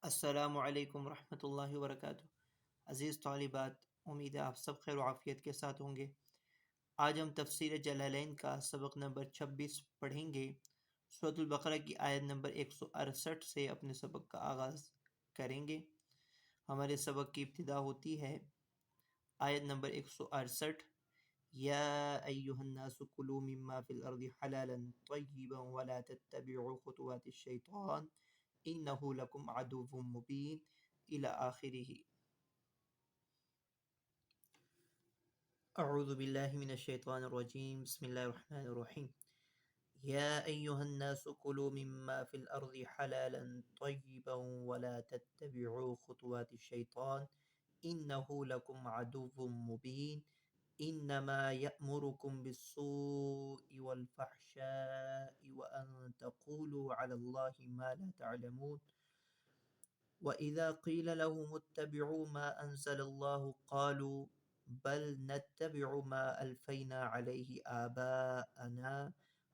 السلام علیکم ورحمۃ اللہ وبرکاتہ۔ عزیز طالبات، امید ہے آپ سب خیر و عافیت کے ساتھ ہوں گے۔ آج ہم تفسیر جلالین کا سبق نمبر 26 پڑھیں گے۔ سورۃ البقرہ کی آیت نمبر 168 سے اپنے سبق کا آغاز کریں گے۔ ہمارے سبق کی ابتدا ہوتی ہے آیت نمبر 168۔ یا ایہا الناس کلوا مما فی الارض حلالا طیبا ولا تتبعوا خطوات الشیطان انہ لکم عدو مبین الی آخرہ۔ اعوذ باللہ من الشیطان الرجیم، بسم اللہ الرحمن الرحیم۔ یا ایہا الناس کلوا مما فی الارض حلالا طیبا ولا تتبعوا خطوات الشیطان انہ لکم عدو مبین انما یأمرکم بالسوء والفحشاء وان تقولوا علی اللہ ما لا تعلمون وَإِذَا قِيلَ لَهُمُ اتَّبِعُوا مَا أَنزَلَ اللَّهُ قَالُوا بَلْ نَتَّبِعُ مَا أَلْفَيْنَا عَلَيْهِ آبَاءَنَا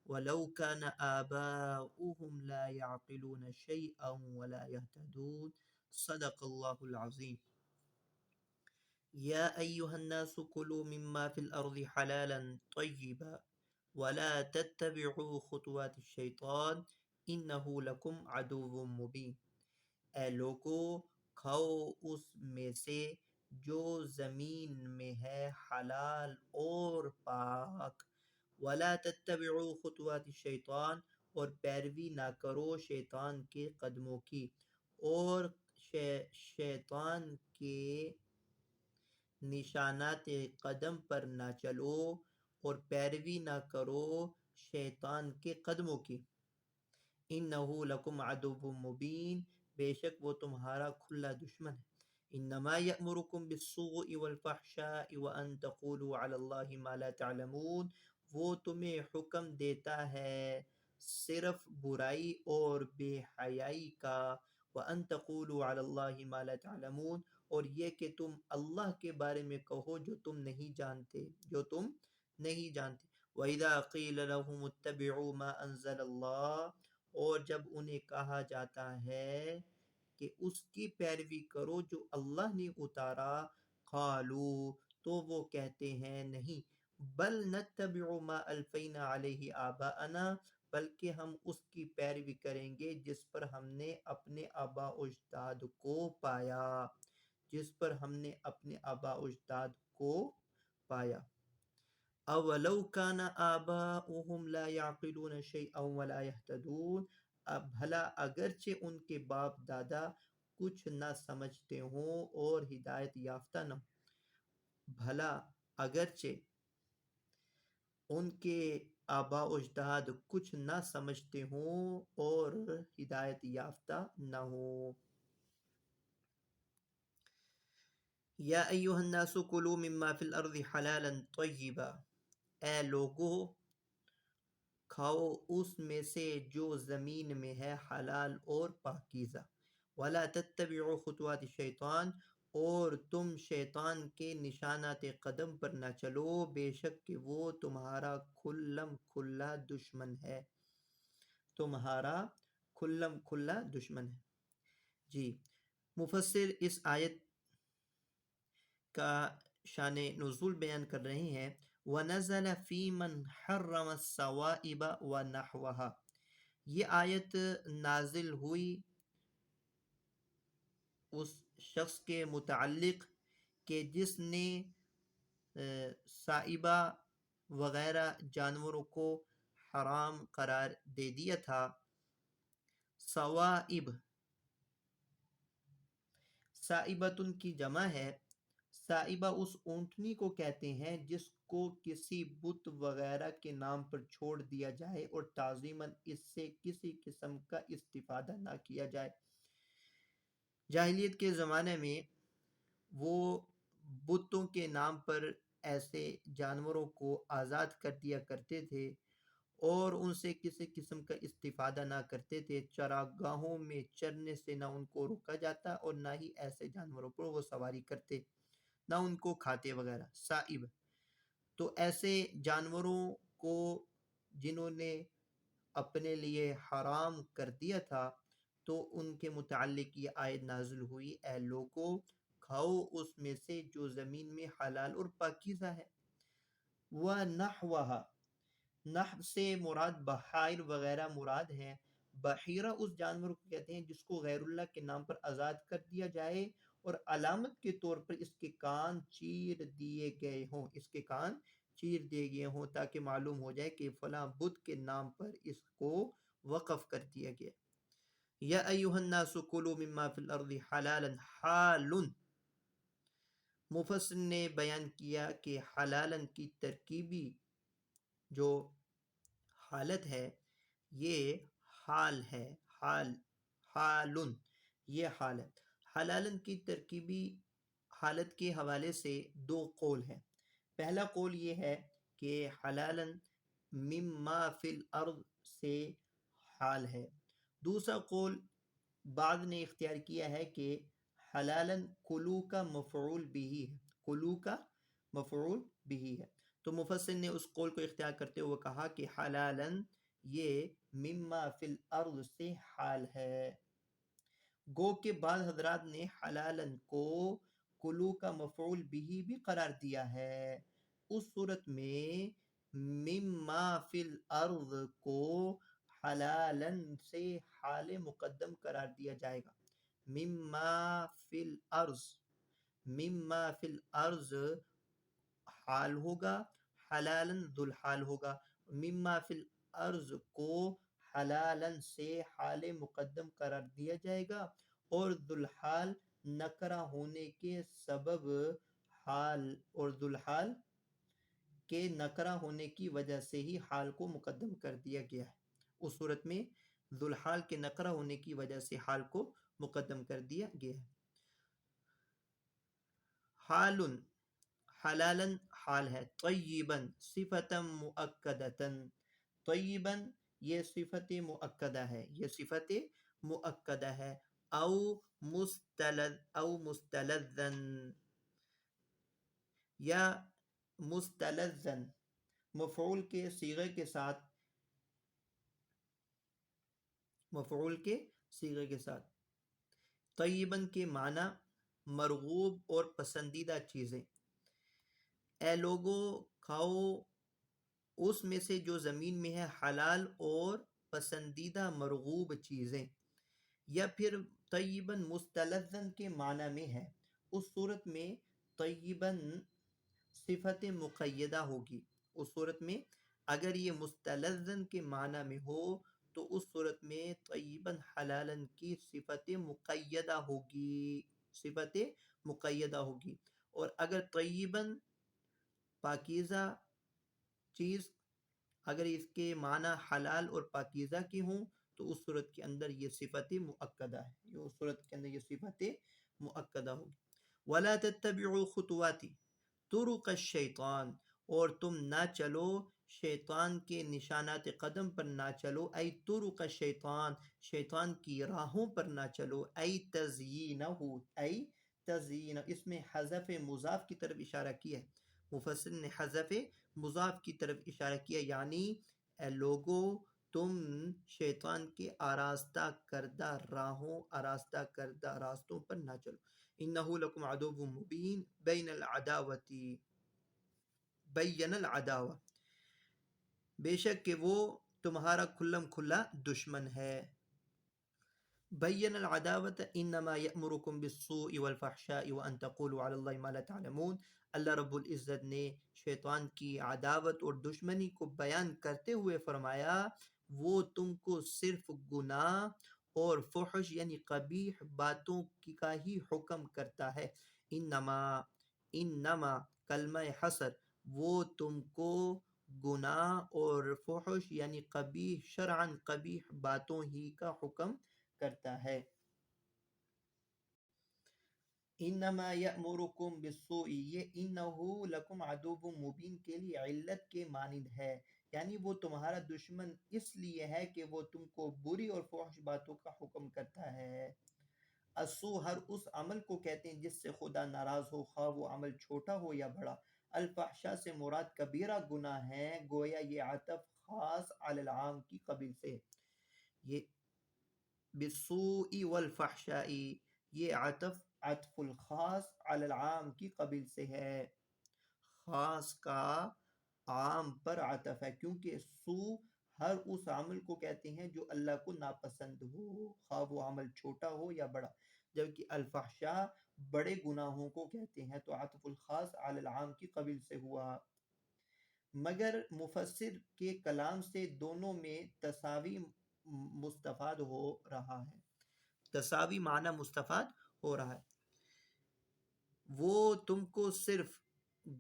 وَلَوْ كَانَ آبَاؤُهُمْ لَا يَعْقِلُونَ شَيْئًا وَلَا يَهْتَدُونَ صدق اللہ العظیم۔ یا ایہا الناس کلوا مما فی الارض حلالا طیبا ولا تتبعوا خطوات الشیطان انہ لکم عدو مبین۔ اے لوگو، کھاؤ اس میں سے جو زمین میں ہے حلال اور پاک، ولا تتبعوا خطوات الشیطان، اور پیروی نہ کرو شیطان کے قدموں کی، اور شیطان کے نشانات قدم پر نہ چلو اور پیروی نہ کرو شیطان کے قدموں کی۔ انہ لکم عدو مبین، بے شک وہ تمہارا کھلا دشمن ہے۔ انما یأمرکم بالسوء والفحشاء وان تقولوا علی اللہ ما لا تعلمون، وہ تمہیں حکم دیتا ہے صرف برائی اور بے حیائی کا، وان تقولوا علی اللہ ما لا تعلمون، اور یہ کہ تم اللہ کے بارے میں کہو جو تم نہیں جانتے۔ وَإِذَا قِيلَ لَهُمُ اتَّبِعُوا مَا أَنزَلَ اللَّهُ، اور جب انہیں کہا جاتا ہے کہ اس کی پیروی کرو جو اللہ نے اتارا، قالوا، تو وہ کہتے ہیں نہیں، بل نتبع ما الفینا علیہ آباءنا، بلکہ ہم اس کی پیروی کریں گے جس پر ہم نے اپنے آباء و اجداد کو پایا، اولو کان آباؤہم لا یعقلون شیئا ولا یہتدون، اب بھلا اگرچہ ان کے باپ دادا کچھ نہ سمجھتے ہوں اور ہدایت یافتہ نہ ہوں۔ بھلا اگرچہ ان کے آباء و اجداد کچھ نہ سمجھتے ہوں اور ہدایت یافتہ نہ ہوں۔ یا ایہا الناس کلوا مما فی الارض حلالا طیبا، اے لوگو، کھاؤ اس میں سے جو زمین میں ہے حلال اور پاکیزہ، ولا تتبعوا خطوات الشیطان، اور تم شیطان کے نشانات قدم پر نہ چلو، بے شک کہ وہ تمہارا کھلم کھلا دشمن ہے۔ جی، مفسر اس آیت کا شان نزول بیان کر رہے ہیں۔ وَنَزَلَ فِي مَنْ حَرَّمَ السَّوَائِبَ وَنَحْوَهَا، یہ آیت نازل ہوئی اس شخص کے متعلق کہ جس نے سائبہ وغیرہ جانوروں کو حرام قرار دے دیا تھا۔ سوائب سائبتن کی جمع ہے۔ سائبہ اس اونٹنی کو کہتے ہیں جس کو کسی بت وغیرہ کے نام پر چھوڑ دیا جائے اور تعظیماً اس سے کسی قسم کا استفادہ نہ کیا جائے۔ جاہلیت کے زمانے میں وہ بتوں کے نام پر ایسے جانوروں کو آزاد کر دیا کرتے تھے اور ان سے کسی قسم کا استفادہ نہ کرتے تھے۔ چراگاہوں میں چرنے سے نہ ان کو روکا جاتا اور نہ ہی ایسے جانوروں پر وہ سواری کرتے، نہ ان کو کھاتے وغیرہ۔ سائب تو ایسے جانوروں کو جنہوں نے اپنے لیے حرام کر دیا تھا، تو ان کے متعلق یہ آیت نازل ہوئی، اے لوگو کھاؤ اس میں سے جو زمین میں حلال اور پاکیزہ ہے۔ وَنَحْوَهَا، نحو سے مراد بحائر وغیرہ مراد ہیں۔ بحیرہ اس جانور کو کہتے ہیں جس کو غیر اللہ کے نام پر آزاد کر دیا جائے اور علامت کے طور پر اس کے کان چیر دیے گئے ہوں، اس کے کان چیر دیے گئے ہوں تاکہ معلوم ہو جائے کہ فلاں بت کے نام پر اس کو وقف کر دیا گیا۔ یا ایھا الناس کلوا مما فی الارض حلالا حال، مفسر نے بیان کیا کہ حلالا کی ترکیبی جو حالت ہے یہ حال ہے، حالن یہ حالت، حلالن کی ترکیبی حالت کے حوالے سے دو قول ہیں۔ پہلا قول یہ ہے کہ حلالن مما فی الارض سے حال ہے۔ دوسرا قول بعض نے اختیار کیا ہے کہ حلالن کلو کا مفعول بھی ہے، کلو کا مفعول بھی ہے۔ تو مفسر نے اس قول کو اختیار کرتے ہوئے کہا کہ حلالن یہ مما فی الارض سے حال ہے۔ گو کہ بعض حضرات نے حلالن کو کلو کا مفعول بھی قرار دیا ہے۔ اس صورت میں مما فی الارض کو حلالن سے حال مقدم قرار دیا جائے گا۔ مما فی الارض، مما فی الارض حال ہوگا، حلالن ذوالحال ہوگا۔ مما فی الارض کو حلالن سے حال مقدم قرار دیا جائے گا اور ذوالحال نکرہ ہونے کے سبب حال، اور ذوالحال کے نکرہ ہونے کی وجہ سے ہی حال کو مقدم کر دیا گیا ہے۔ اس صورت میں ذوالحال کے نکرہ ہونے کی وجہ سے حال کو مقدم کر دیا گیا ہے۔ حالن حلالن حال ہے، طیباً صفتا مؤکدتا، طیباً یہ صفت مؤکدہ ہے، یہ صفت مؤکدہ ہے۔ او مستلذا یا مستلذا مفعول کے صیغے کے ساتھ، مفعول کے صیغے کے ساتھ طیباً کے معنی مرغوب اور پسندیدہ چیزیں۔ اے لوگو کھاؤ اس میں سے جو زمین میں ہے حلال اور پسندیدہ مرغوب چیزیں، یا پھر طیباً مستلذاً کے معنی میں ہے۔ اس صورت میں طیباً صفت مقیدہ ہوگی، اس صورت میں اگر یہ مستلذاً کے معنی میں ہو تو اس صورت میں طیباً حلالن کی صفت مقیدہ ہوگی، صفت مقیدہ ہوگی۔ اور اگر طیباً پاکیزہ چیز، اگر اس کے معنی حلال اور پاکیزہ کے ہوں تو اس صورت کے اندر یہ صفت مؤکدہ ہے، یہ اس صورت کے اندر یہ صفت مؤکدہ ہوگی۔ وَلَا تَتَّبِعُوا خُطُوَاتِ طُرُقَ الشَّيْطَانِ، اور تم نہ چلو شیطان کے نشانات قدم پر نہ چلو، ای طرق الشیطان شیطان کی راہوں پر نہ چلو، ای تزیینہ، ای تزیینہ، اس میں حذف مضاف کی طرف اشارہ کیا ہے، مفسر نے حذف مضاف کی طرف اشارہ کیا، یعنی اے لوگو تم شیطان کے آراستہ کردہ راہوں، آراستہ کردہ راستوں پر نہ چلو۔ انہ لکم عدو مبین بین العداوۃ، بین العداوہ، بے شک کہ وہ تمہارا کھلم کھلا دشمن ہے۔ بین العداوۃ انما یأمرکم بالسوء والفحشاء وان تقولوا علی اللہ ما لا تعلمون، اللہ رب العزت نے شیطان کی عداوت اور دشمنی کو بیان کرتے ہوئے فرمایا وہ تم کو صرف گناہ اور فحش یعنی قبیح باتوں کا ہی حکم کرتا ہے۔ انما کلمہ حصر، وہ تم کو گناہ اور فحش یعنی قبیح، شرعاً قبیح باتوں ہی کا حکم کرتا ہے۔ انما یأمرکم بالسوء، یہ انہ لکم عدو مبین کے لیے علت کے مانند ہے، یعنی وہ تمہارا دشمن اس لیے ہے کہ وہ تم کو بری اور فحش باتوں کا حکم کرتا ہے۔ السوء ہر اس عمل کو کہتے ہیں جس سے خدا ناراض ہو، خواہ وہ عمل چھوٹا ہو یا بڑا۔ الفحشاء سے مراد کبیرہ گناہ ہے، گویا یہ عطف خاص علی العام کی قبیل سے ہے۔ یہ بالسوء والفحشاء، یہ عطف الخاص علی العام کی قبیل سے ہے، خاص کا عام پر عطف ہے، کیونکہ سو ہر اس عمل کو کہتے ہیں جو اللہ کو ناپسند ہو، خواہ وہ عمل چھوٹا ہو یا بڑا، جبکہ الفحشاء بڑے گناہوں کو کہتے ہیں، تو عطف الخاص علی العام کی قبیل سے ہوا۔ مگر مفسر کے کلام سے دونوں میں تساوی مستفاد ہو رہا ہے، تساوی معنی مستفاد ہو رہا ہے، وہ تم کو صرف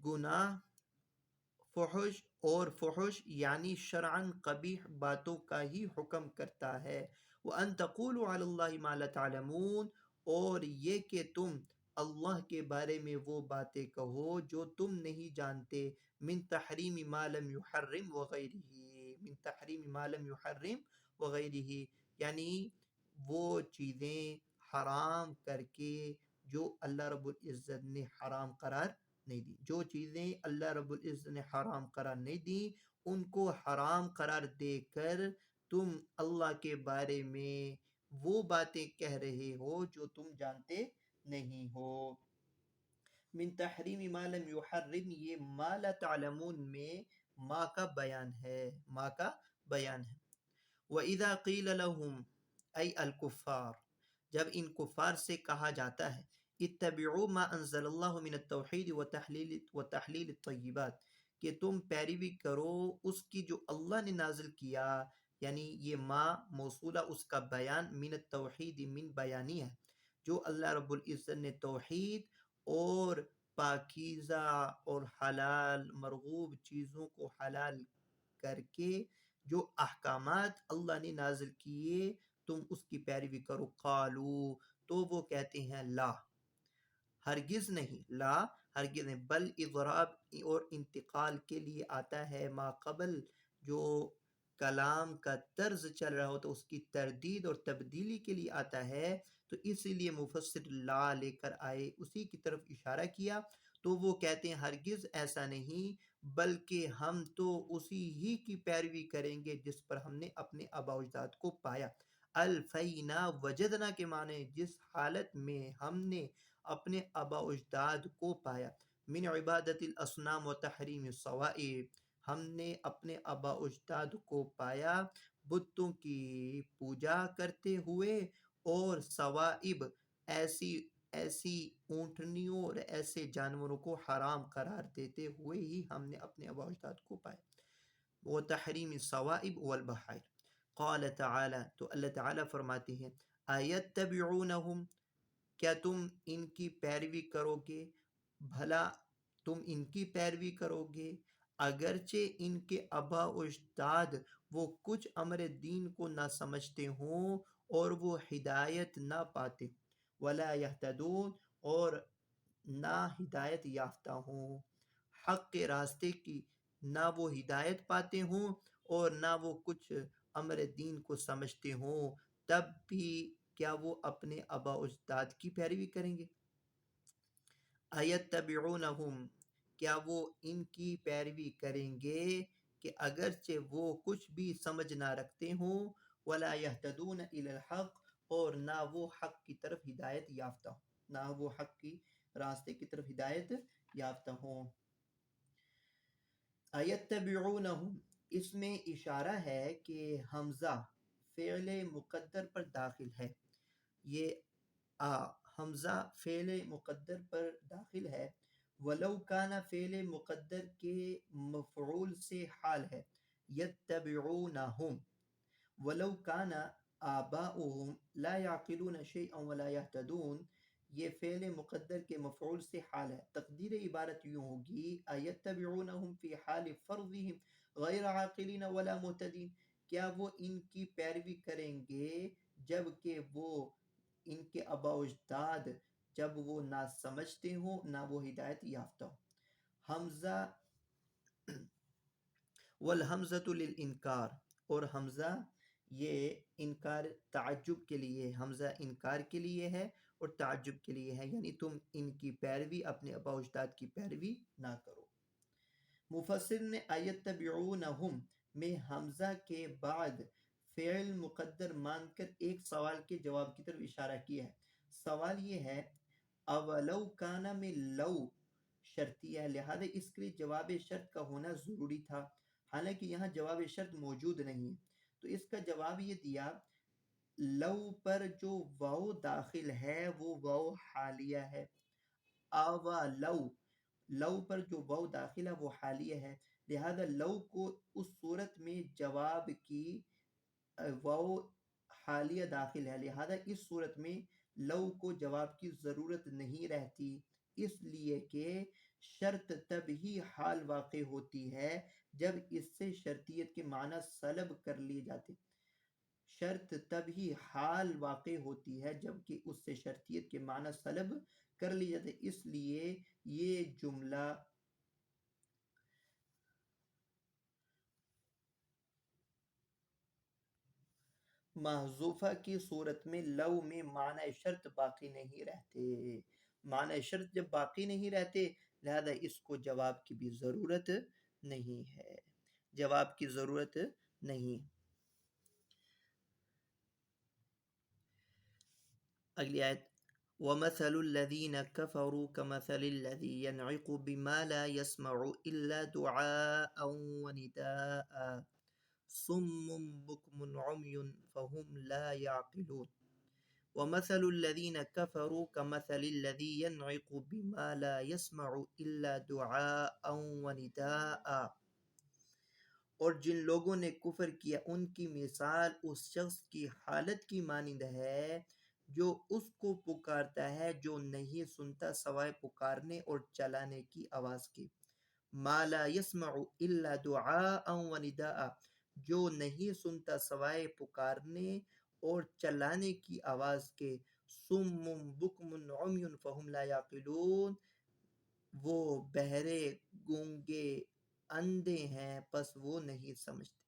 گناہ، فحش اور فحش یعنی شرعن قبیح باتوں کا ہی حکم کرتا ہے، وَأَن تَقُولُوا عَلَى اللَّهِ مَا لَا تَعْلَمُونَ، اور یہ کہ تم اللہ کے بارے میں وہ باتیں کہو جو تم نہیں جانتے، من تحریم ما لم یحرم وغیرہ، من تحریم ما لم یحرم وغیرہ، یعنی وہ چیزیں حرام کر کے جو اللہ رب العزت نے حرام قرار نہیں دی، جو چیزیں اللہ رب العزت نے حرام قرار نہیں دی ان کو حرام قرار دے کر تم اللہ کے بارے میں وہ باتیں کہہ رہے ہو جو تم جانتے نہیں ہو۔ من تحریم ما لم یحرم، یہ ما لا تعلمون میں ما کا بیان ہے، ما کا بیان ہے۔ وَإِذَا قِيلَ لَهُمْ، أي الکفار، جب ان کفار سے کہا جاتا ہے اتبعوا ما انزل اللہ من التوحید وتحلیل الطیبات، کہ تم پیروی کرو اس کی جو اللہ نے نازل کیا، یعنی یہ ما موصولہ اس کا بیان من التوحید من بیانی ہے، جو اللہ رب العزت نے توحید اور پاکیزہ اور حلال مرغوب چیزوں کو حلال کر کے جو احکامات اللہ نے نازل کیے تم اس کی پیروی کرو، قالو، تو وہ کہتے ہیں لا، ہرگز نہیں، لا ہرگز نہیں، بل اضراب اور انتقال کے لیے آتا ہے، ما قبل جو کلام کا طرز چل رہا ہو تو اس کی تردید اور تبدیلی کے لیے آتا ہے، تو اسی لیے مفسر لا لے کر آئے، اسی کی طرف اشارہ کیا، تو وہ کہتے ہیں ہرگز ایسا نہیں، بلکہ ہم تو اسی ہی کی پیروی کریں گے جس پر ہم نے اپنے آباء و اجداد کو پایا، الفینا وجدنا کے معنی جس حالت میں ہم نے اپنے آباء و اجداد کو پایا، من عبادت الاصنام و تحریم الصوائب، ہم نے اپنے آباء و اجداد کو پایا بتوں کی پوجا کرتے ہوئے اور صوائب ایسی ایسی اونٹنیوں اور ایسے جانوروں کو حرام قرار دیتے ہوئے ہی ہم نے اپنے آباء و اجداد کو پایا، وہ تحریم الصوائب والبحائر۔ قال تعالی، تو اللہ تعالیٰ فرماتے ہیں ایتبعونہم، کیا تم ان کی پیروی کرو گے، بھلا تم ان کی پیروی کرو گے اگرچہ ان کے آباء و اجداد وہ کچھ امر دین کو نہ سمجھتے ہوں اور وہ ہدایت نہ پاتے، ولا یہتدون، اور نہ ہدایت یافتہ ہوں، حق کے راستے کی نہ وہ ہدایت پاتے ہوں اور نہ وہ کچھ امر دین کو سمجھتے ہوں، تب بھی کیا وہ اپنے آباء و اجداد کی پیروی کریں گے؟ ایتبعونہم، کیا وہ ان کی پیروی کریں گے کہ اگرچہ وہ کچھ بھی سمجھ نہ رکھتے ہوں، ولا یہتدون الی الحق، اور نہ وہ حق کی طرف ہدایت یافتہ ہوں، نہ وہ حق کی راستے کی طرف ہدایت یافتہ ہوں۔ ایتبعونہم، اس میں اشارہ ہے کہ حمزہ فعل مقدر پر داخل ہے، یہ حمزہ فعل مقدر پر داخل ہے، ولو کان فعل مقدر کے مفعول سے حال ہے، یتبعونہم، ولو کان آباؤہم لا یعقلون شیئا ولا یہتدون، یہ فعل مقدر کے مفعول سے حال ہے، تقدیر عبارت یوں ہوگی ایتبعونہم فی حال فرضہم غیر عاقلین ولا مہتدین، کیا وہ ان کی پیروی کریں گے جبکہ وہ ان کے آباء و اجداد جب وہ نہ سمجھتے ہوں نہ وہ ہدایت یافتہ ہوں۔ حمزہ والحمزۃ للانکار، اور حمزہ یہ انکار تعجب کے لیے، حمزہ انکار کے لیے ہے اور تعجب کے لیے ہے، یعنی تم ان کی پیروی اپنے آباء و اجداد کی پیروی نہ کرو۔ مفسر نے ایتبعونہم میں حمزہ کے بعد فعل مقدر مان کر ایک سوال کے جواب کی طرف اشارہ کیا ہے. سوال یہ ہے اولو کانا میں لو شرطیہ ہے، لہذا اس کے لیے جواب شرط کا ہونا ضروری تھا، حالانکہ یہاں جواب شرط موجود نہیں. تو اس کا جواب یہ دیا لو پر جو واو داخل ہے وہ واو حالیہ ہے. لو لو پر جو واو داخل ہے وہ حالیہ ہے، لہذا لو کو اس صورت میں جواب کی واو حالیہ داخل ہے، لہذا اس صورت میں لو کو جواب کی ضرورت نہیں رہتی، اس لیے کہ شرط تب ہی حال واقع ہوتی ہے جب اس سے شرطیت کے معنی سلب کر لیے جاتے. شرط تب ہی حال واقع ہوتی ہے جبکہ اس سے شرطیت کے معنی سلب کر لی جاتے. اس لیے یہ جملہ محذوفہ کی صورت میں لو میں معنی شرط باقی نہیں رہتے. معنی شرط جب باقی نہیں رہتے لہذا اس کو جواب کی بھی ضرورت نہیں ہے، جواب کی ضرورت نہیں. اگلی آیت وَمَثَلُ الَّذِينَ كَفَرُوا كَمَثَلِ الَّذِي يَنْعِقُ بِمَا لَا يَسْمَعُ إِلَّا دُعَاءً وَنِدَاءً صُمٌّ بُكْمٌ عُمْيٌ فَهُمْ لَا يَعْقِلُونَ. وَمَثَلُ الَّذِينَ كَفَرُوا كَمَثَلِ الَّذِي يَنْعِقُ بِمَا لَا يَسْمَعُ إِلَّا دُعَاءً وَنِدَاءً. اور جن لوگوں نے کفر کیا ان کی مثال اس شخص کی حالت کی مانند ہے جو اس کو پکارتا ہے جو نہیں سنتا سوائے پکارنے اور چلانے کی آواز کے. ما لا يسمع الا دعاء و نداء، جو نہیں سنتا سوائے پکارنے اور چلانے کی آواز کے. صم بکم عمی فهم لا يعقلون، وہ بہرے گونگے اندھے ہیں پس وہ نہیں سمجھتے.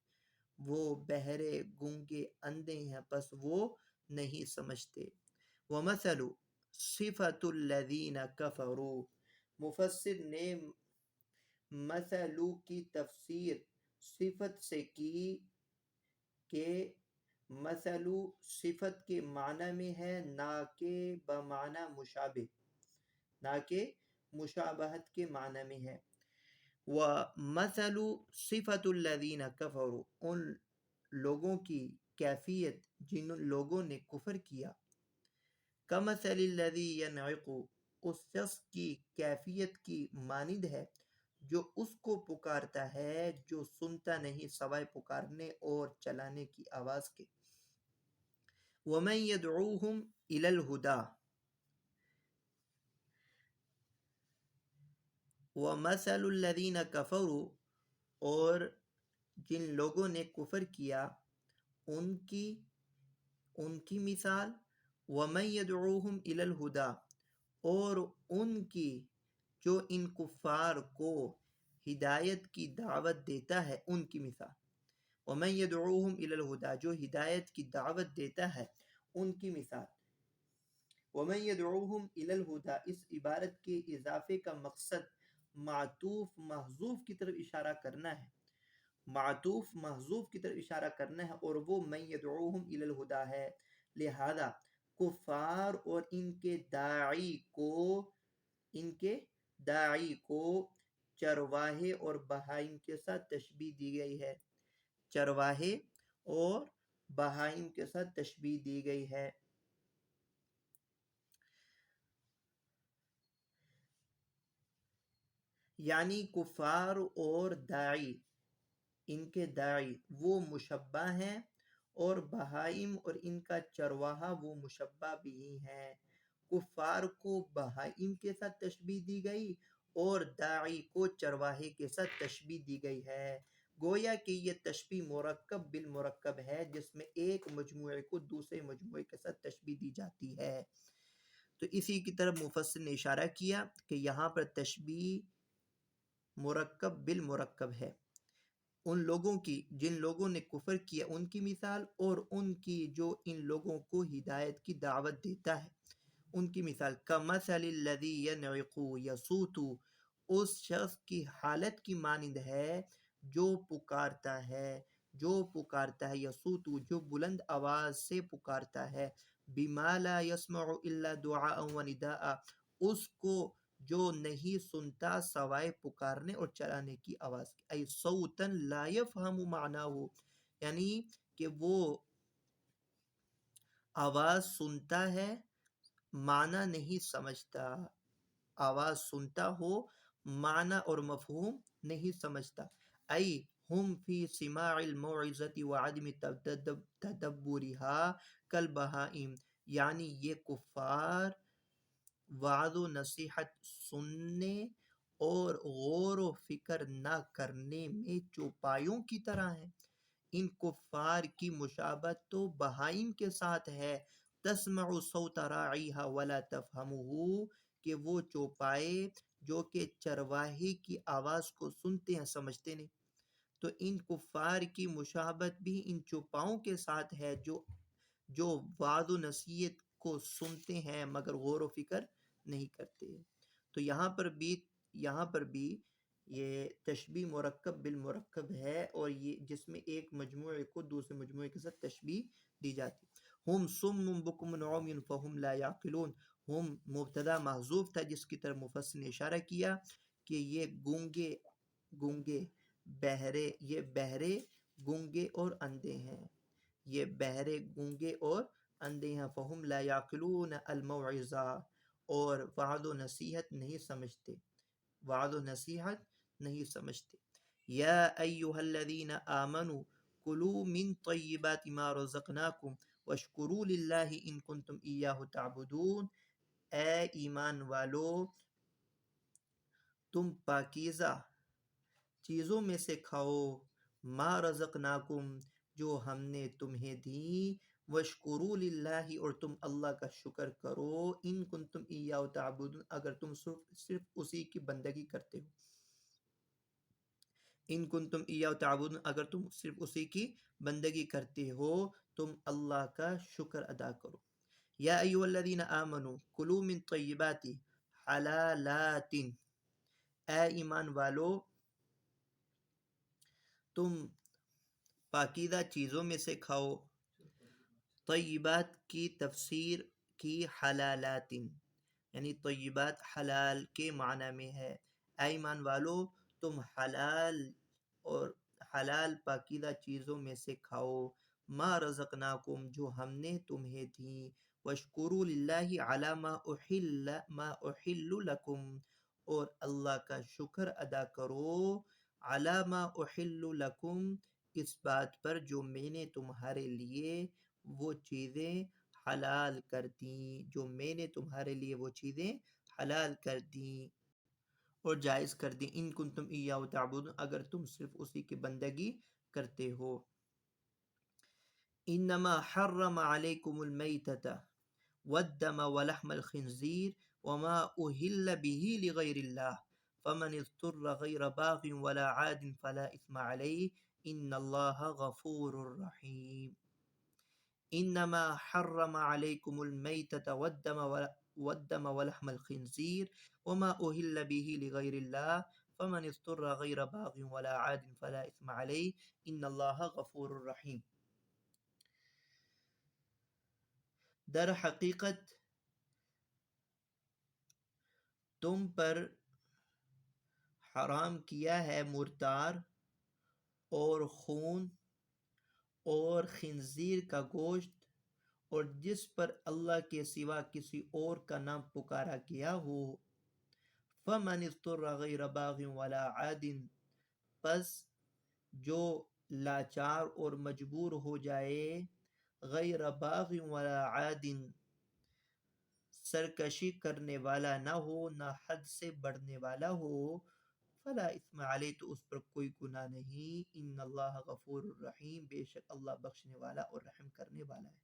وہ بہرے گونگے اندھے ہیں پس وہ نہیں سمجھتے. وَمَثَلُ صِفَةُ الَّذِينَ كَفَرُوا، مفسر نے مثلو کی تفسیر صفت سے کی کہ مثلو صفت کے معنی میں ہے نہ کہ بمعنی مشابہ، نہ کہ مشابہت کے معنی میں ہے. وَمَثَلُ صِفَةُ الَّذِينَ كَفَرُوا، ان لوگوں کی کیفیت جن لوگوں نے کفر کیا. كَمَثَلِ الَّذِي يَنْعِقُ، اس شخص کی کیفیت کی مانند ہے جو اس کو پکارتا ہے جو سنتا نہیں سوائے پکارنے اور چلانے کی آواز کے. وَمَنْ يَدْعُوهُمْ إِلَى الْهُدَى. وَمَثَلُ الَّذِينَ كَفَرُوا، اور جن لوگوں نے کفر کیا ان کی مثال. وَمَنْ يَدْعُوهُمْ إِلَى الْهُدَى، اور ان کی جو ان کفار کو ہدایت کی دعوت دیتا ہے ان کی مثال. وَمَنْ يَدْعُوهُمْ إِلَى الْهُدَى، جو ہدایت کی دعوت دیتا ہے ان کی مثال. وَمَنْ يَدْعُوهُمْ إِلَى الْهُدَى، اس عبارت کے اضافے کا مقصد معطوف محذوف کی طرف اشارہ کرنا ہے، معطوف محذوف کی طرف اشارہ کرنا ہے، اور وہ من یدعوہم الی الہدی ہے. لہذا کفار اور ان کے داعی کو چرواہے اور بہائم کے ساتھ تشبیہ دی گئی ہے. چرواہے اور بہائم کے ساتھ تشبیہ دی گئی ہے. یعنی کفار اور داعی، ان کے داعی وہ مشبہ ہیں اور بہائم اور ان کا چرواہا وہ مشبہ بھی ہیں. کفار کو بہائم کے ساتھ تشبیہ دی گئی اور داعی کو چرواہے کے ساتھ تشبیہ دی گئی ہے. گویا کہ یہ تشبیہ مرکب بالمرکب ہے جس میں ایک مجموعے کو دوسرے مجموعے کے ساتھ تشبیہ دی جاتی ہے. تو اسی کی طرف مفسر نے اشارہ کیا کہ یہاں پر تشبیہ مرکب بالمرکب ہے. ان لوگوں کی جن لوگوں نے کفر کیا ان کی مثال، اور ان کی جو ان لوگوں کو ہدایت کی دعوت دیتا ہے ان کی مثال. کَمَثَلِ الَّذِي يَنْعِقُ يَصُوتُ، اس شخص کی حالت کی مانند ہے جو پکارتا ہے جو پکارتا ہے، یسوتو جو بلند آواز سے پکارتا ہے، بما لا يسمع الا دعاء و نداء اس کو جو نہیں سنتا سوائے پکارنے اور چلانے کی آواز کی، ای صوتا لا يفهم معناه یعنی کہ وہ آواز سنتا ہے معنی نہیں سمجھتا، آواز سنتا ہو معنی اور مفہوم نہیں سمجھتا، ای ہم فی سماع الموعظۃ وعدم تدبرها کالبہائم یعنی یہ کفار وعظ و نصیحت سننے اور غور و فکر نہ کرنے میں چوپایوں کی طرح ہیں۔ ان کفار کی مشابہت تو بہائم کے ساتھ ہے، تسمع صوت راعیها ولا تفهمه کہ وہ چوپائے جو کہ چرواہے کی آواز کو سنتے ہیں سمجھتے نہیں۔ تو ان کفار کی مشابہت بھی ان چوپاؤں کے ساتھ ہے جو وعظ و نصیحت کو سنتے ہیں مگر غور و فکر نہیں کرتے۔ تو یہاں پر بھی یہ تشبیہ مرکب بالمرکب ہے، اور یہ جس میں ایک مجموعے کو دوسرے مجموعے کے ساتھ تشبیہ دی جاتی۔ ہم سم بکم عمی فہم لا یعقلون، ہم مبتدا محذوف تھا جس کی طرف مفسر نے اشارہ کیا کہ یہ بہرے گونگے اور اندھے ہیں، یہ بہرے گونگے اور اندھے ہیں، فہم لا یعقلون الموعظہ اور وعظ و نصیحت نہیں سمجھتے۔ یا ایہا الذین آمنوا کلوا من طیبات ما رزقناکم واشکروا للہ ان کنتم ایاہ تعبدون، اے ایمان والو تم پاکیزہ چیزوں میں سے کھاؤ، ما رزقناکم جو ہم نے تمہیں دی، واشکروا للہ اور تم اللہ کا شکر کرو، ان کنتم ایاہ تعبدون اگر تم صرف اسی کی بندگی کرتے ہو، ان کنتم ایاہ تعبدون اگر تم صرف اسی کی بندگی کرتے ہو، تم اللہ کا شکر ادا کرو۔ یا ایھا الذین آمنوا کلوا من طیبات حلالات، اے ایمان والو تم پاکیزہ چیزوں میں سے کھاؤ۔ طیبات کی تفسیر کی حلالات یعنی طیبات حلال کے معنی میں ہے، اے ایمان والو تم حلال پاکیزہ چیزوں میں سے کھاؤ، ما رزقناکم جو ہم نے تمہیں دی، واشکروا للہ علی ما احل لکم اور اللہ کا شکر ادا کرو، علی ما احل لکم اس بات پر جو میں نے تمہارے لیے وہ چیزیں حلال کر دیں اور جائز کر دیں، ان کنتم ایاہ تعبدون اگر تم صرف اسی کی بندگی کرتے ہو۔ انما حرم علیکم المیتۃ والدم ولحم الخنزیر وما اہل به لغیر اللہ فمن اضطر غیر باغ ولا عاد فلا اثم علیہ ان اللہ غفور رحیم۔ انما حرم علیکم المیتۃ والدم ولحم الخنزیر وما اہل به لغیر اللہ فمن اضطر غیر باغ ولا عاد فلا اثم علیہ ان اللہ غفور رحیم۔ در حقیقت تم پر حرام کیا ہے مردار اور خون اور خنزیر کا گوشت اور جس پر اللہ کے سوا کسی اور کا نام پکارا گیا ہو، فمن اضطر غیر باغ ولا عاد پس جو لاچار اور مجبور ہو جائے، غیر باغ ولا عاد سرکشی کرنے والا نہ ہو نہ حد سے بڑھنے والا ہو، فلا اثم علیہ تو اس پر کوئی گناہ نہیں، ان اللہ غفور الرحیم بے شک اللہ بخشنے والا اور رحم کرنے والا ہے۔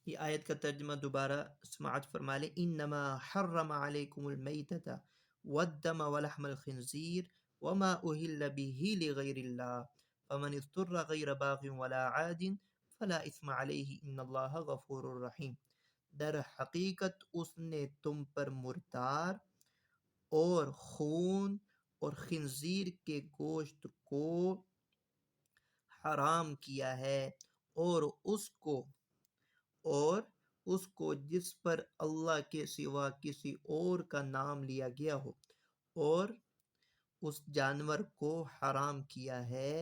یہ آیت کا ترجمہ دوبارہ سماعت فرما لیں۔ انما حرم علیکم المیتۃ والدم ولحم الخنزیر وما اہل به لغیر اللہ فمن اضطر غیر باغ ولا عاد فلا اثم علیہ ان اللہ غفور الرحیم۔ در حقیقت اس نے تم پر مردار اور خون اور خنزیر کے گوشت کو حرام کیا ہے، اور اس کو جس پر اللہ کے سوا کسی اور کا نام لیا گیا ہو، اور اس جانور کو حرام کیا ہے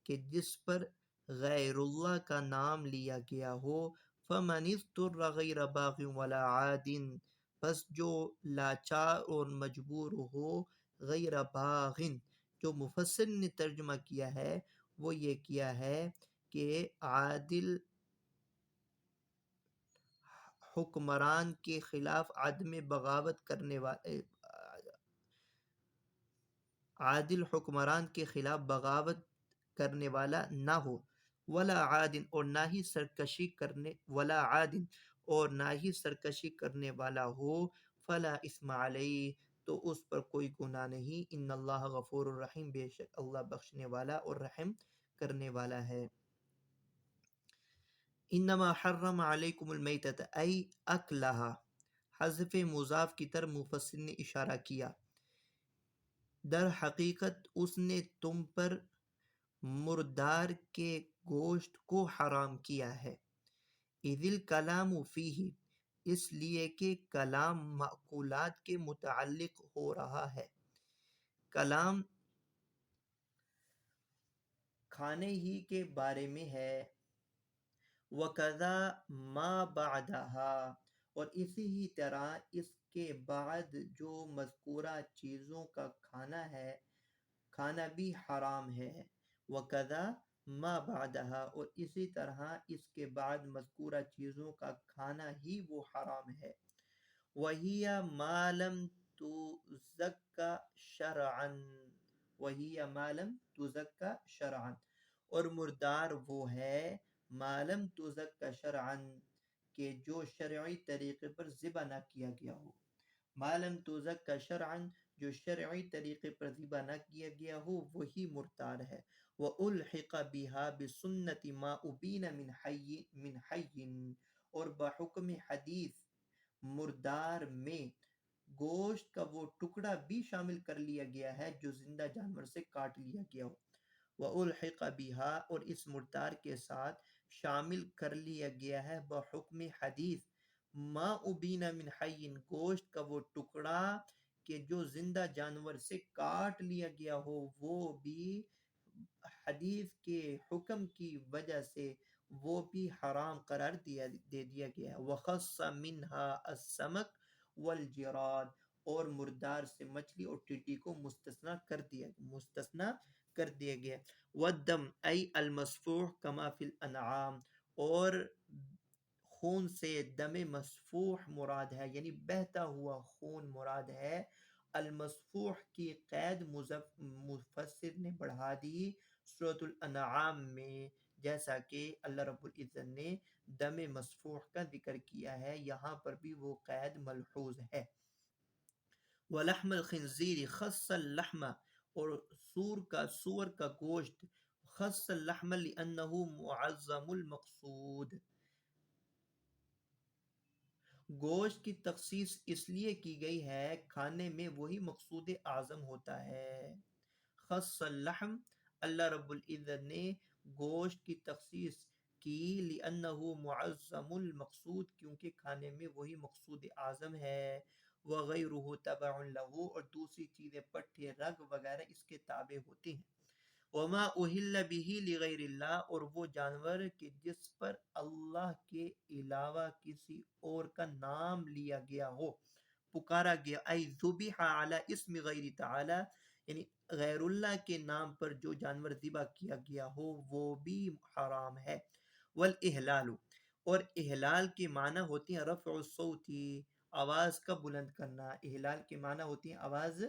کہ جس پر غیر اللہ کا نام لیا گیا ہو۔ فَمَنِ اضْطُرَّ غَيْرَ بَاغٍ وَلَا عَادٍ، بس جو لاچار اور مجبور ہو، غیر باغ، جو مفسر نے ترجمہ کیا ہے وہ یہ کیا ہے کہ عادل حکمران کے خلاف عادل حکمران کے خلاف بغاوت کرنے والا نہ ہو، ولا عادن، اور نہ ہی سرکشی کرنے والا ہو، فلا اثم علیہ، تو اس پر کوئی گناہ نہیں، ان اللہ غفور الرحیم، بے شک اللہ بخشنے والا اور رحم کرنے والا ہے۔ انما حرم علیکم المیتۃ ای اکلہا، حذف مضاف کی طرف مفسر نے اشارہ کیا، در حقیقت اس نے تم پر مردار کے گوشت کو حرام کیا ہے، اذ الکلام فیہ، اس لیے کہ کلام مأکولات کے متعلق ہو رہا ہے، کلام کھانے ہی کے بارے میں ہے، وَكَذَا مَا بَعْدَهَا، اور اسی ہی طرح اس کے بعد جو مذکورہ چیزوں کا کھانا بھی حرام ہے، وَكَذَا مَا بَعْدَهَا، اور اسی طرح اس کے بعد مذکورہ چیزوں کا کھانا ہی وہ حرام ہے، وَهِيَ مَا لَمْ تُزَكَّ شَرْعًا، وَهِيَ مَا لَمْ تُزَكَّ شَرْعًا، اور مردار وہ ہے معلم تزک کا شرعن، کہ جو شرعی طریقے پر ذبح نہ کیا گیا ہو، معلم تزک کا شرعن، جو شرعی طریقے پر ذبح نہ کیا گیا ہو وہی مردار ہے، وَأُلْحِقَ بِهَا بِسُنَّةِ مَا أُبِينَ مِنْ حَيٍّ، اور بحکم حدیث مردار میں گوشت کا وہ ٹکڑا بھی شامل کر لیا گیا ہے جو زندہ جانور سے کاٹ لیا گیا ہو، وَأُلْحِقَ بِهَا، اور اس مردار کے ساتھ شامل کر لیا گیا ہے بحکم حدیث ما ابین من حی، گوشت کا وہ ٹکڑا کہ جو زندہ جانور سے کاٹ لیا گیا ہو، وہ بھی حدیث کے حکم کی وجہ سے وہ بھی حرام قرار دے دیا گیا ہے، وخص منہا السمک والجراد، اور مردار سے مچھلی اور ٹڈی کو مستثنا کر دیا گیا، والدم ای المسفوح کما فی الانعام، اور خون سے دم مسفوح مراد ہے، یعنی بہتا ہوا خون مراد ہے، المسفوح کی قید مفسر نے بڑھا دی سورۃ الانعام میں، جیسا کہ اللہ رب العزت نے دم مسفوح کا ذکر کیا ہے، یہاں پر بھی وہ قید ملحوظ ہے، وَلَحْمَ الْخِنْزِيرِ خَصَّ اللَّحْمَ، اور سور کا گوشت، خَصَّ اللَّحْمَ لِأَنَّهُ مُعَظَّمُ الْمَقْصُودِ، گوشت کی تخصیص اس لیے کی گئی ہے کھانے میں وہی مقصود اعظم ہوتا ہے، خَصَّ اللَّحْمَ، اللہ رب العزت نے گوشت کی تخصیص کی، لِأَنَّهُ مُعَظَّمُ الْمَقْصُودِ، کیونکہ کھانے میں وہی مقصود اعظم ہے، وَغَيْرُهُ تَبَعٌ لَهُ، اور دوسری چیزیں پٹھے رگ وغیرہ اس کے تابع ہوتی ہیں، وما اہل بہ لغیر اللہ، اور وہ جانور کہ جس پر اللہ کے علاوہ کسی اور کا نام لیا گیا ہو، پکارا گیا، ای ذبح علی اسم غیر تعالی، یعنی غیر اللہ کے نام پر جو جانور ذبح کیا گیا ہو وہ بھی حرام ہے، والاحلال، اور احلال کے معنی ہوتی ہیں رفع الصوت، آواز کا بلند کرنا، احلال کے معنی ہوتی ہیں آواز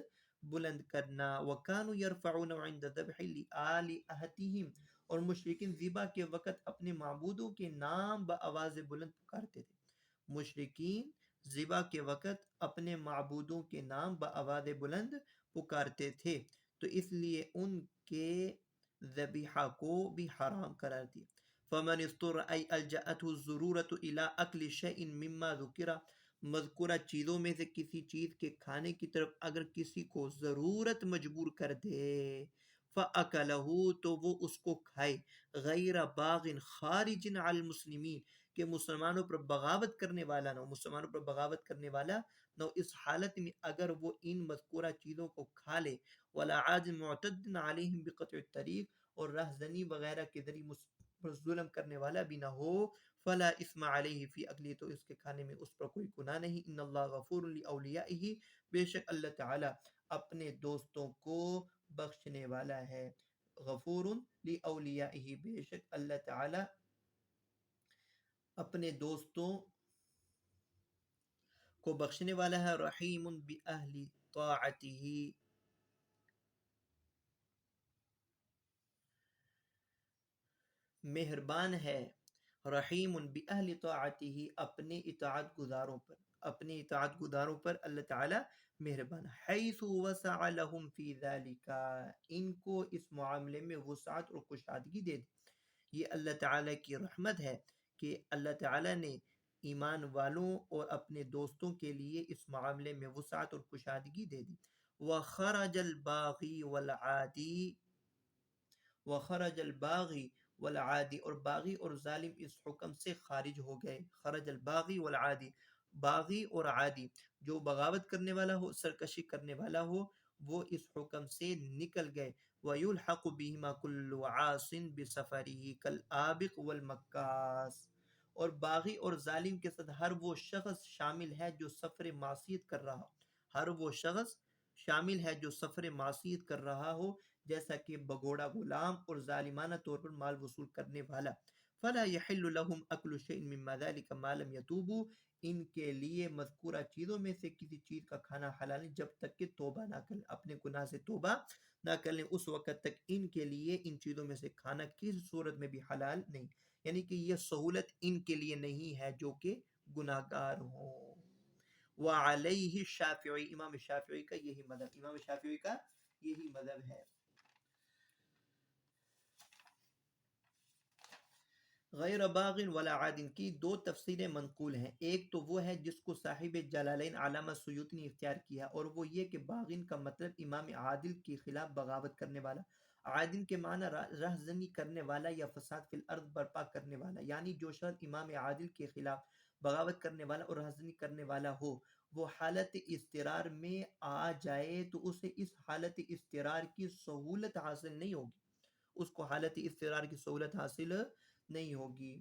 بلند کرنا، وَكَانُوا يَرْفَعُونَ عِنْدَ ذَبْحِ لِآلِهَتِهِمْ، اور مشرکین ذبح کے وقت اپنے معبودوں کے نام بآواز بلند پکارتے تھے، مشرکین ذبح کے وقت اپنے معبودوں کے نام بآواز بلند پکارتے تھے، تو اس لیے ان کے ذبیحہ کو بھی حرام قرار دیا، فمن اضطر ای الجأته الضرورة الى اکل شیء مما ذکر، مذکورہ چیزوں میں سے کسی چیز کے کھانے کی طرف اگر کسی کو ضرورت مجبور کر دے فَأَكَلَهُ تو وہ اس کو کھائے غیر باغ خارج علی المسلمین کہ مسلمانوں پر بغاوت کرنے والا نہ ہو، مسلمانوں پر بغاوت کرنے والا نہ ہو۔ اس حالت میں اگر وہ ان مذکورہ چیزوں کو کھا لے ولا عاد معتد علیہم بقطع الطریق اور رہزنی وغیرہ کے ذریعے پر ظلم کرنے والا بھی نہ ہو فلا اسم علیہ فی اکلی تو اس کے کھانے میں اس پر کوئی گناہ نہیں۔ ان اللہ غفور لاولیائہ بے شک اللہ تعالی اپنے دوستوں کو بخشنے والا ہے۔ غفور لاولیائہ بے شک اللہ تعالی اپنے دوستوں کو بخشنے والا ہے، رحیم باہل طاعتہ مہربان ہے، رحیم باہل طاعتہ اپنے اطاعت گزاروں پر اللہ تعالی مہربان۔ حیث وسع لہم فی ذالک ان کو اس معاملے میں وسعت اور کشادگی دے دی۔ یہ اللہ تعالی کی رحمت ہے کہ اللہ تعالی نے ایمان والوں اور اپنے دوستوں کے لیے اس معاملے میں وسعت اور کشادگی دے دی۔ وخرج الباغی والعادی وخرج الباغی والعادی اور باغی اور ظالم اس حکم سے خارج ہو گئے۔ خرج الباغی والعادی باغی اور عادی جو بغاوت کرنے والا ہو، سرکشی کرنے والا ہو، وہ اس حکم سے نکل گئے۔ وَيُلْحَقُ بِهِمَا كُلُّ عَاصٍ بِسَفَرِهِ كَالْآبِقِ وَالْمَكَّاسِ اور باغی اور ظالم کے ساتھ ہر وہ شخص شامل ہے جو سفر معصیت کر رہا ہو، ہر وہ شخص شامل ہے جو سفر معصیت کر رہا ہو، جیسا کہ بگوڑا غلام اور ظالمانہ طور پر مال وصول کرنے والا۔ فلا يحل لهم اكل شيء مما ذلك ما لم يتوبوا ان کے لیے مذکورہ چیزوں میں سے کسی چیز کا کھانا حلال نہیں جب تک کہ توبہ نہ کریں، اپنے گناہ سے توبہ نہ کر لیں، اس وقت تک ان کے لیے ان چیزوں میں سے کھانا کسی صورت میں بھی حلال نہیں، یعنی کہ یہ سہولت ان کے لیے نہیں ہے جو کہ گناہ گار ہوں۔ وعلیہ الشافعی امام شافعی کا یہی مذہب، امام شافعی کا یہی مذہب ہے۔ غیر باغ ولا عاد کی دو تفسیریں منقول ہیں، ایک تو وہ ہے جس کو صاحب جلالین علامہ سیوطی نے اختیار کیا اور وہ یہ کہ باغین کا مطلب امام عادل کے خلاف بغاوت کرنے والا، عادل کے معنی رہزنی کرنے والا یا فساد فی الارض برپا کرنے والا، یعنی جو شخص امام عادل کے خلاف بغاوت کرنے والا اور رہزنی کرنے والا ہو وہ حالت اضطرار میں آ جائے تو اسے اس حالت اضطرار کی سہولت حاصل نہیں ہوگی، اس کو حالت اضطرار کی سہولت حاصل نہیں ہوگی۔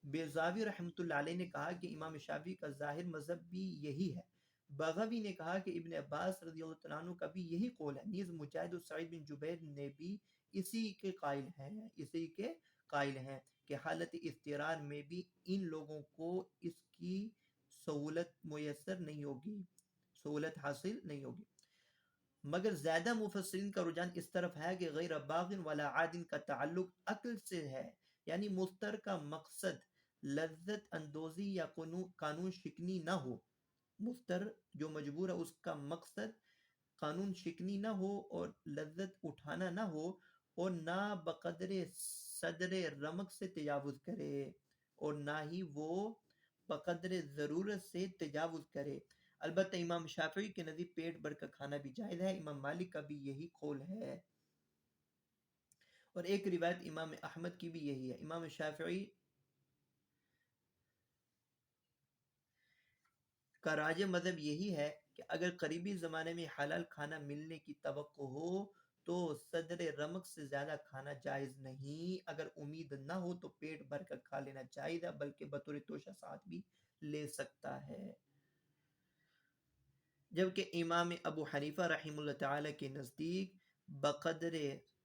بیضاوی رحمۃ اللہ علیہ نے کہا کہ امام شافعی کا ظاہر مذہب بھی یہی ہے۔ بغوی نے کہا کہ ابن عباس رضی اللہ عنہ عنہ کا بھی یہی قول ہے، نیز مجاہد و سعید بن جبیر نے بھی اسی کے قائل ہیں کہ حالت اضطرار میں بھی ان لوگوں کو اس کی سہولت میسر نہیں ہوگی، سہولت حاصل نہیں ہوگی۔ مگر زیادہ مفسرین کا رجحان اس طرف ہے کہ غیر باغ ولا عاد کا تعلق عقل سے ہے، یعنی مفتر کا مقصد لذت اندوزی یا قانون شکنی نہ ہو، مفتر جو مجبور ہے اس کا مقصد قانون شکنی نہ ہو اور لذت اٹھانا نہ ہو، اور نہ بقدر صدر رمق سے تجاوز کرے اور نہ ہی وہ بقدر ضرورت سے تجاوز کرے۔ البتہ امام شافعی کے نزدیک پیٹ بھر کر کھانا بھی جائز ہے، امام مالک کا بھی یہی قول ہے، اور ایک روایت امام احمد کی بھی یہی ہے۔ امام شافعی کا راج مذہب یہی ہے کہ اگر قریبی زمانے میں حلال کھانا ملنے کی توقع ہو تو صدر رمق سے زیادہ کھانا جائز نہیں، اگر امید نہ ہو تو پیٹ بھر کر کھا لینا جائز ہے، بلکہ بطور توشہ ساتھ بھی لے سکتا ہے۔ جبکہ امام ابو حنیفہ رحمہ اللہ تعالی کے نزدیک بقدر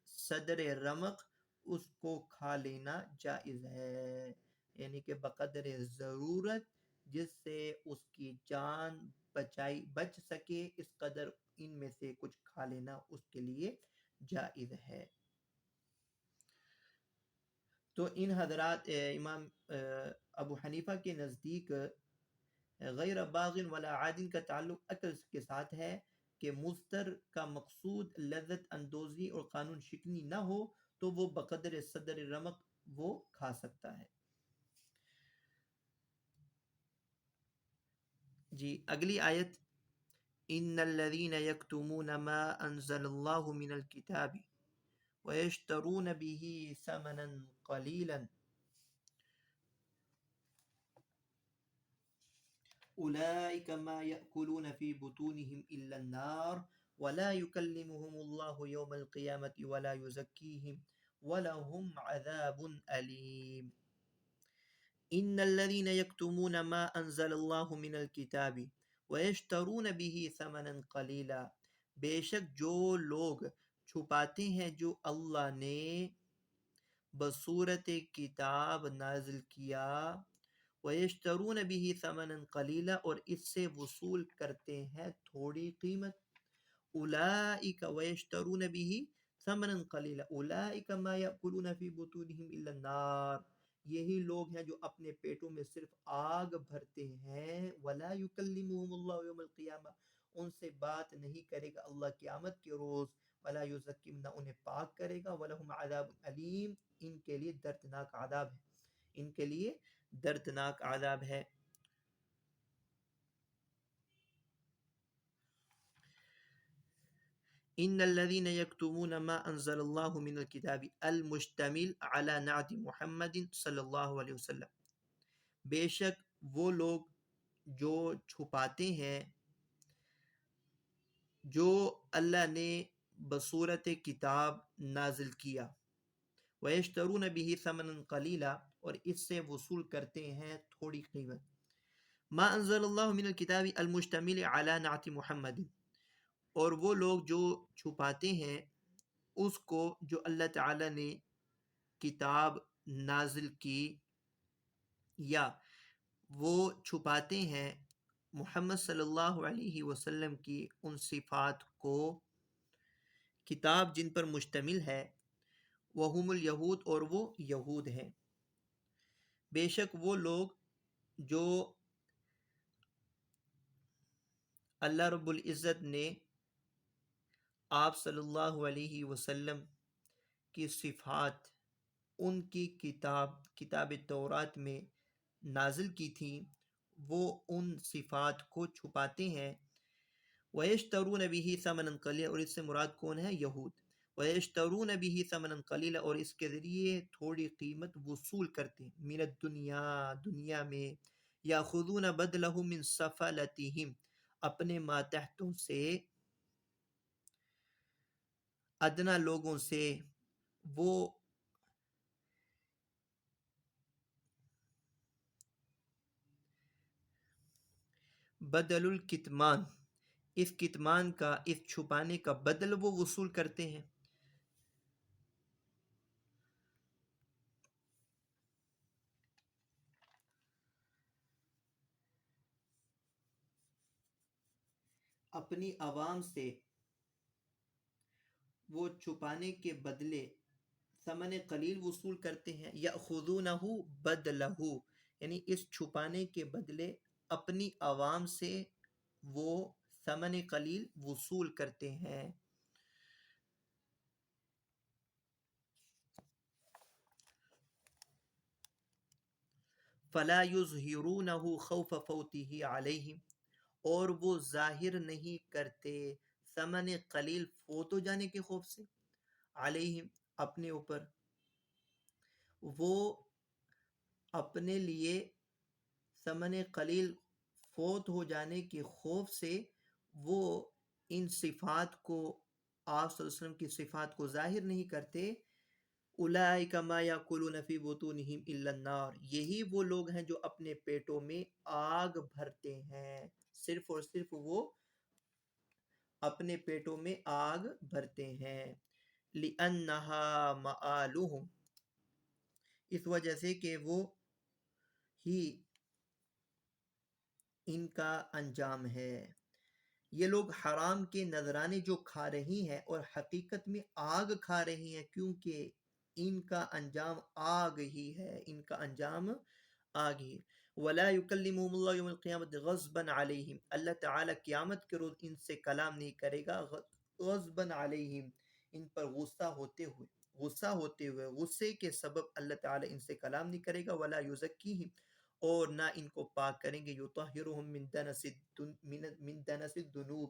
صدر رمق اس کو کھا لینا جائز ہے، یعنی کہ بقدر ضرورت جس سے اس کی جان بچ سکے اس قدر ان میں سے کچھ کھا لینا اس کے لیے جائز ہے۔ تو ان حضرات امام ابو حنیفہ کے نزدیک غیر باغ ولا عاد کا تعلق عقل کے ساتھ ہے کہ مضطر کا مقصود لذت اندوزی اور قانون شکنی نہ ہو تو وہ بقدر صدر رمق وہ کھا سکتا ہے۔ جی اگلی آیت، ان الذين يكتمون ما انزل الله من الكتاب ويشترون به ثمنا قليلا اولئك ما يأكلون في بطونهم الا النار ولا يكلمهم الله يوم القيامة ولا يزكيهم ولهم عذاب أليم. ان الذين يكتمون ما انزل الله من الكتاب ويشترون به ثمنا قليلا، بے شک جو لوگ چھپاتے ہیں جو اللہ نے بصورت کتاب نازل کیا، وَيَشْتَرُونَ بِهِ ثَمَنًا قَلِيلًا، اور اس سے وصول کرتے ہیں تھوڑی قیمت، اولئک وَيَشْتَرُونَ بِهِ ثَمَنًا قَلِيلًا اولئک ما يَأْكُلُونَ فِي بُطُونِهِمْ إِلَّا النَّارَ، یہی لوگ ہیں جو اپنے پیٹوں میں صرف آگ بھرتے ہیں، وَلَا يُكَلِّمُهُمُ اللَّهُ يَوْمَ الْقِيَامَةِ، ان سے بات نہیں کرے گا اللہ قیامت کے روز، وَلَا يُزَكِّهِمْ، نہ انہیں پاک کرے گا، وَلَهُمْ عَذَابٌ أَلِيمٌ، ان کے لیے دردناک عذاب ہے، ان کے لیے دردناک عذاب ہے۔ ان الذين يكتمون ما انزل الله من الكتاب المشتمل على نعت محمد صلی اللہ علیہ وسلم، بے شک وہ لوگ جو چھپاتے ہیں جو اللہ نے بصورت کتاب نازل کیا، وَيَشْتَرُونَ بِهِ ثَمَنًا قَلِيلًا، اور اس سے وصول کرتے ہیں تھوڑی قیمت، ما انزل اللہ من الکتاب المشتمل علی نعت محمد، اور وہ لوگ جو چھپاتے ہیں اس کو جو اللہ تعالی نے کتاب نازل کی، یا وہ چھپاتے ہیں محمد صلی اللہ علیہ وسلم کی ان صفات کو، کتاب جن پر مشتمل ہے، وہم الیہود، اور وہ یہود ہیں، بے شک وہ لوگ جو اللہ رب العزت نے آپ صلی اللہ علیہ وسلم کی صفات ان کی کتاب تورات میں نازل کی تھیں، وہ ان صفات کو چھپاتے ہیں، وَيَشْتَرُونَ بِهِ ثَمَنًا قَلِيلًا، اور اس سے مراد کون ہے؟ یہود، وَيَشْتَرُونَ بِهِ ثَمَنًا قَلِيلًا، اور اس کے ذریعے تھوڑی قیمت وصول کرتے ہیں، من الدنیا، دنیا میں، یاخذون بدلہ من سفلتہم، اپنے ماتحتوں سے، ادنا لوگوں سے، وہ بدل الکتمان، اس کتمان کا، اس چھپانے کا بدل وہ وصول کرتے ہیں، اپنی عوام سے وہ چھپانے کے بدلے ثمن قلیل وصول کرتے ہیں، یأخذونہ بدلہ، یعنی اس چھپانے کے بدلے اپنی عوام سے وہ ثمن قلیل وصول کرتے ہیں، فلا یظہرونہ خوف فوتہ علیہم، اور وہ ظاہر نہیں کرتے ثمن قلیل فوت ہو جانے کے خوف سے، علیہم اپنے اوپر، وہ اپنے لیے ثمن قلیل فوت ہو جانے کے خوف سے وہ ان صفات کو، آپ صلی اللہ علیہ وسلم کی صفات کو ظاہر نہیں کرتے، اولئک ما یاکلون فی بطونہم الا النار، یہی وہ لوگ ہیں جو اپنے پیٹوں میں آگ بھرتے ہیں، صرف اور صرف وہ اپنے پیٹوں میں آگ بھرتے ہیں، لِأَنَّهَا مَآلُهُمْ، اس وجہ سے کہ وہ ہی ان کا انجام ہے، یہ لوگ حرام کے نذرانے جو کھا رہی ہیں اور حقیقت میں آگ کھا رہی ہیں، کیونکہ ان کا انجام آگ ہی ہے، ان کا انجام آگ ہی، وَلَا يُكَلِّمُهُمُ اللَّهُ يَوْمَ الْقِيَامَةِ غَضْبًا عَلَيْهِمْ، اللہ تعالیٰ قیامت کے روز ان سے کلام نہیں کرے گا، غضبًا علیہم، ان پر غصہ ہوتے ہوئے غصے کے سبب اللہ تعالیٰ ان سے کلام نہیں کرے گا، وَلَا يُزَكِّيهِمْ، اور نہ ان کو پاک کریں گے، یطہرہم من دنس الذنوب،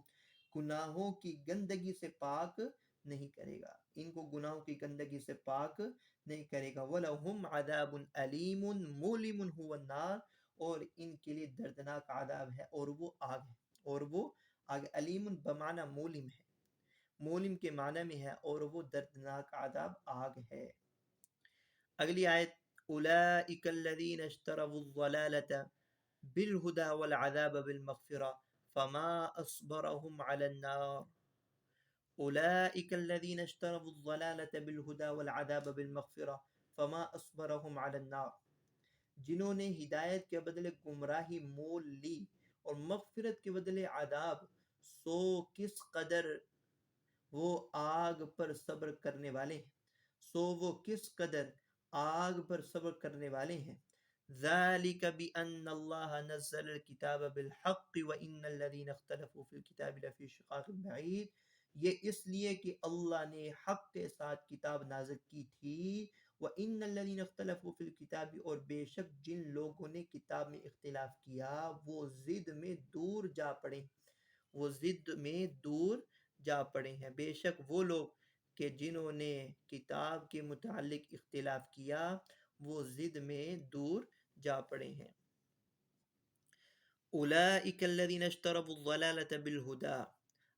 گناہوں کی گندگی سے پاک نہیں کرے گا، ان کو گناہوں کی گندگی سے پاک نہیں کرے گا۔ وَلَهُمْ عَذَابٌ أَلِيمٌ مُؤْلِمٌ هُوَ النَّارُ، اور ان کے لیے دردناک عذاب ہے اور وہ آگ ہے، اور وہ آگ، علیم بمعنی مولم ہے، مولم کے معنی میں ہے، اور وہ دردناک عذاب آگ ہے۔ اگلی آیت، اولئک الذین اشتروا الضلالة بالهدى والعذاب بالمغفرة فما اصبرهم على النار، اولئک الذین اشتروا الضلالة بالهدى والعذاب بالمغفرة فما اصبرهم على النار، جنہوں نے ہدایت کے بدلے گمراہی مول لی اور مغفرت کے بدلے عذاب، سو کس قدر وہ آگ پر صبر کرنے والے ہیں، سو وہ کس قدر آگ پر صبر کرنے والے ہیں۔ ذَلِكَ بِأَنَّ اللَّهَ نَزَّلَ الْكِتَابَ بِالْحَقِّ وَإِنَّ الَّذِينَ اخْتَلَفُوا فِي الْكِتَابِ لَفِي شِقَاقٍ بَعِيدٍ، یہ اس لیے کہ اللہ نے حق کے ساتھ کتاب نازل کی تھی، وَإِنَّ الَّذِينَ اخْتَلَفُوا فِي الْكِتَابِ، اور بے شک جن لوگوں نے کتاب میں اختلاف کیا وہ ضد میں دور جا پڑے، وہ ضد میں دور جا پڑے ہیں، بے شک وہ لوگ کہ جنہوں نے کتاب کے متعلق اختلاف کیا وہ ضد میں دور جا پڑے ہیں۔ اولئک الذین اشتروا الضلالة بالهدى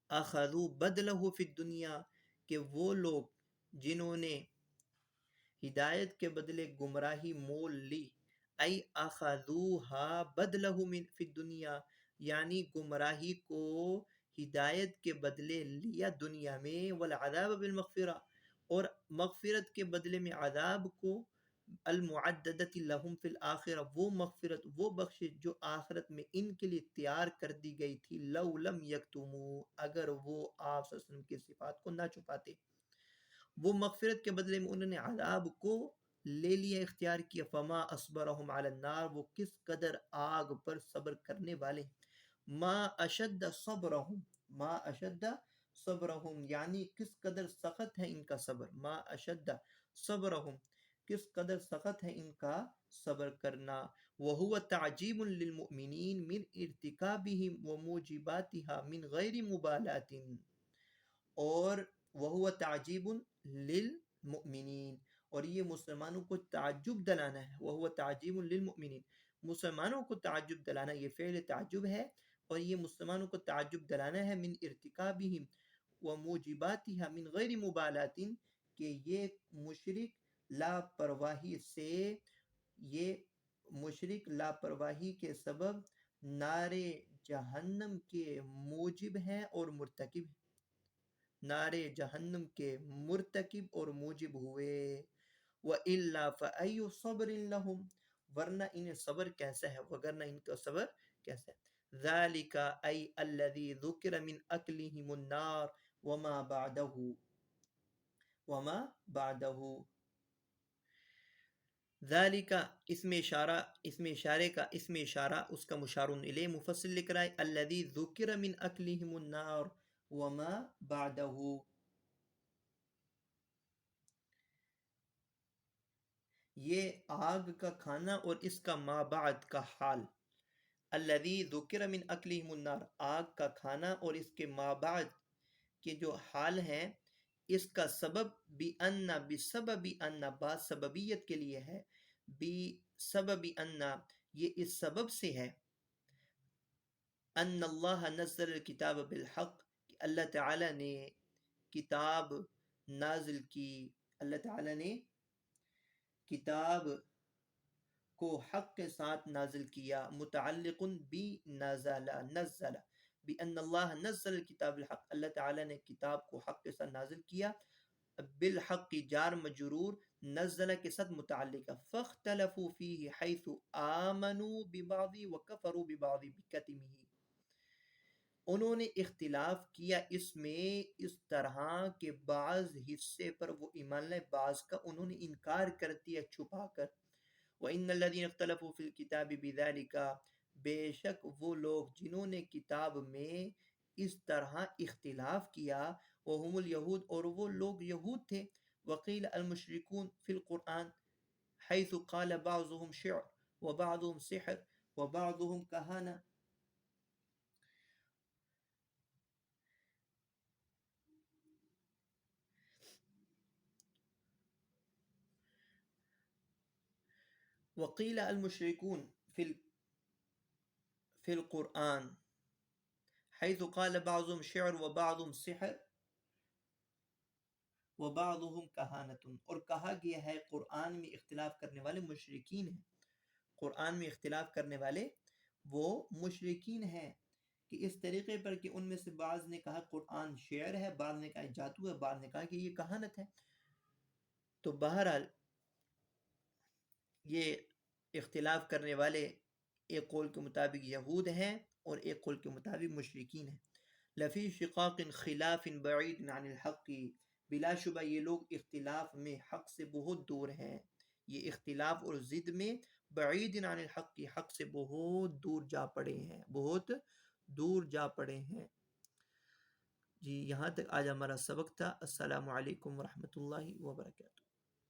اخذوا بدلہ فی الدنیا، کہ وہ لوگ جنہوں نے ہدایت کے بدلے گمراہی مول لی، ای اخذوها بدلہ فی الدنیا، یعنی گمراہی کو ہدایت کے بدلے لیا دنیا میں، والعذاب بالمغفرہ، اور مغفرت کے بدلے میں عذاب کو، المعددت لہم فی الآخرہ، وہ مغفرت، وہ بخشش جو آخرت میں ان کے لیے تیار کر دی گئی تھی، لو لم یکتموا، اگر وہ آپ صلی اللہ علیہ وسلم کی صفات کو نہ چھپاتے، وہ مغفرت کے بدلے میں انہوں نے عذاب کو لے لیا، اختیار کیا۔ فما اصبرہم علی النار، وہ کس قدر آگ پر صبر کرنے والے ہیں۔ ما اشد صبرہم، ما اشد صبرہم، یعنی کس قدر سخت ہے ان کا صبر، ما اشد صبرہم، کس قدر سخت ہے ان کا صبر کرنا۔ وہو تعجیب للمؤمنین من ارتکابہم وموجباتہا من غیر مبالات، اور وہو تعجیب للمؤمنین، اور یہ مسلمانوں کو تعجب دلانا ہے، وہو تعجیب للمؤمنین، مسلمانوں کو تعجب دلانا، یہ فعل تعجب ہے اور یہ مسلمانوں کو تعجب دلانا ہے، من ارتکابہم وموجباتہا من غیر مبالات، کہ یہ مشرک لاپرواہی سے، یہ مشرک لاپرواہی کے سبب نار جہنم کے موجب ہیں اور مرتکب ہیں، نار جہنم کے مرتکب اور موجب ہوئے۔ وَإِلَّا فَأَيُّ صَبْرٍ لَهُمْ، ورنہ انہیں صبر کیسا ہے، وگرنہ ان کا صبر کیسا ہے۔ ذَلِكَ أَيْ الَّذِي ذُكِرَ مِنْ أَكْلِهِمُ النَّارِ وَمَا بَعْدَهُ، وَمَا بَعْدَهُ، ذالک، اس میں اشارہ اس کا مشار الیہ، مفصل لکھ رہا ہے، الذی ذکر من اکلہم النار وما بعدہ، یہ آگ کا کھانا اور اس کا ما بعد کا حال، الذی ذکر من اکلہم النار، آگ کا کھانا اور اس کے ما بعد کے جو حال ہیں، اس کا سبب بِأَنَّ، بسبب ان، بات سببیت کے لیے ہے، بسبب ان، یہ اس سبب سے ہے، ان اللہ نزل الکتاب بالحق، کہ اللہ تعالی نے کتاب نازل کی، اللہ تعالی نے کتاب کو حق کے ساتھ نازل کیا، متعلق بی نزل، نزل بان اللہ نزل الکتاب بالحق، اللہ تعالی نے کتاب کو حق کے ساتھ نازل کیا، بالحق کی جار مجرور، نزل کے ساتھ متعلقہ، فاختلفوا فیہ حیث آمنوا ببعض وکفروا ببعض بکتمہ، انہوں نے اختلاف کیا اس میں اس طرح کہ بعض حصے پر وہ ایمان لائے، بعض کا انہوں نے انکار کر دیا چھپا کر۔ وَإِنَّ الَّذِينَ اخْتَلَفُوا فِي الْكِتَابِ بِذَلِكَ، بے شک وہ لوگ جنہوں نے کتاب میں اس طرح اختلاف کیا، وَهُمُ الْيَهُودُ، اور وہ لوگ یہود تھے، وَقِيلَ الْمُشْرِكُونَ فِي الْقُرْآنِ حَيْثُ قَالَ بَعْضُهُمْ شِعْرٌ، وبعضهم سحر وبعضهم كهانة. وقيل المشركون في القرآن حيث قال بعضهم شعر وبعضهم سحر وبعضهم کہانت، اور کہا گیا ہے قرآن میں اختلاف کرنے والے مشرکین ہیں، قرآن میں اختلاف کرنے والے وہ مشرکین ہیں، کہ اس طریقے پر کہ ان میں سے بعض نے کہا قرآن شعر ہے، بعض نے کہا جادو ہے، بعض نے کہا کہ یہ کہانت ہے. تو بہرحال یہ اختلاف کرنے والے ایک قول کے مطابق یہود ہیں اور ایک قول کے مطابق مشرکین ہیں. لفی شقاق خلاف بعید عن الحق، بلا شبہ یہ لوگ اختلاف میں حق سے بہت دور ہیں، یہ اختلاف اور ضد میں بعید عن الحق کی حق سے بہت دور جا پڑے ہیں، بہت دور جا پڑے ہیں. جی یہاں تک آج ہمارا سبق تھا. السلام علیکم ورحمۃ اللہ وبرکاتہ.